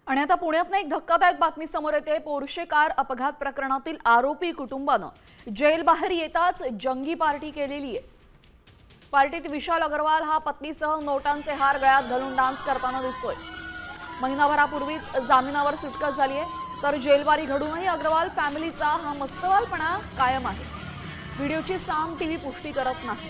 आणि आता पुण्यातून एक धक्कादायक बातमी समोर येते। पोर्शे कार अपघात प्रकरणातील आरोपी कुटुंबाने जेल बाहेर येताच जंगी पार्टी केलेली आहे। पार्टीत विशाल अग्रवाल हा पत्नीसह नोटांचे हार गळ्यात घालून डान्स करताना दिसतोय। महिनाभरापूर्वीच जामिनावर सुटका झाली आहे, तर जेलबारी घडूनही अग्रवाल फॅमिलीचा हा मस्तवालपणा कायम आहे। व्हिडिओची साम टीव्ही पुष्टी करत नाही।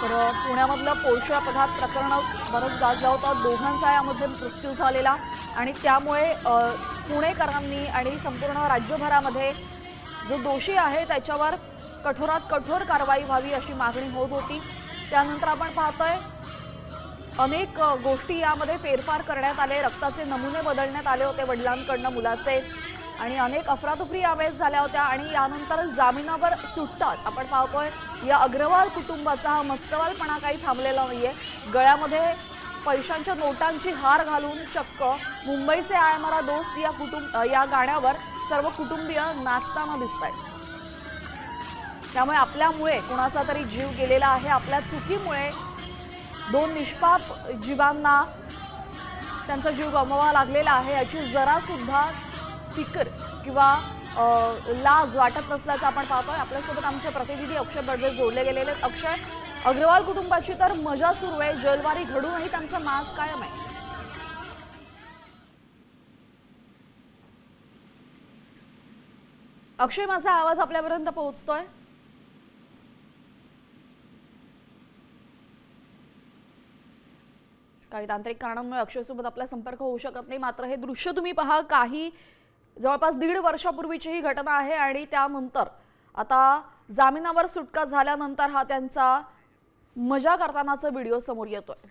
तर पुण्यामधलं पोर्शे अपघात प्रकरण बरंच गाजलं होतं। दोघांचा यामध्ये मृत्यू झालेला आणि त्यामुळे पुणेकरांनी आणि संपूर्ण राज्यभरामध्ये जो दोषी आहे त्याच्यावर कठोरात कठोर कारवाई व्हावी अशी मागणी होत होती। त्यानंतर आपण पाहतोय अनेक गोष्टी यामध्ये फेरफार करण्यात आले। रक्ताचे नमुने बदलण्यात आले होते वडिलांकडून मुलाचे, आणि अनेक अफरातफरी यावेळेस झाल्या होत्या। आणि यानंतर जामिनावर सुटताच आपण पाहतोय या अग्रवाल कुटुंबाचा हा मस्तवालपणा काही थांबलेला नाहीये। गळ्यामध्ये पैशांच्या नोटांची हार घालून चक्क मुंबई से आया हमारा दोस्त या गाण्यावर सर्व कुटुंबीय नाचताना दिसतायत। त्यामुळे आपल्यामुळे कोणाचा तरी जीव गेलेला आहे, आपल्या चुकीमुळे दोन निष्पाप जीवांना त्यांचा जीव गमवावा लागलेला आहे याची जरा सुद्धा फिकर किंवा लाज वाटत नसल्याचं आपण पाहतोय। आपल्यासोबत आमचे प्रतिनिधी अक्षय बडवे जोडले गेलेले आहेत। अक्षय, अग्रवाल कुटुंबाची तर मजा सुरू आहे, जेलबारी घडूनही त्यांचा नाच कायम आहे। अक्षय, माझा आवाज आपल्यापर्यंत पोहोचतोय? काही तांत्रिक कारणांमुळे अक्षयसोबत आपला संपर्क होऊ शकत नाही। मात्र हे दृश्य तुम्ही पहा, काही जवळपास 1.5 वर्षापूर्वीची ही घटना आहे आणि त्यानंतर आता जामिनावर सुटका झाल्यानंतर हा त्यांचा मजा करतानाचा व्हिडिओ समोर येतोय।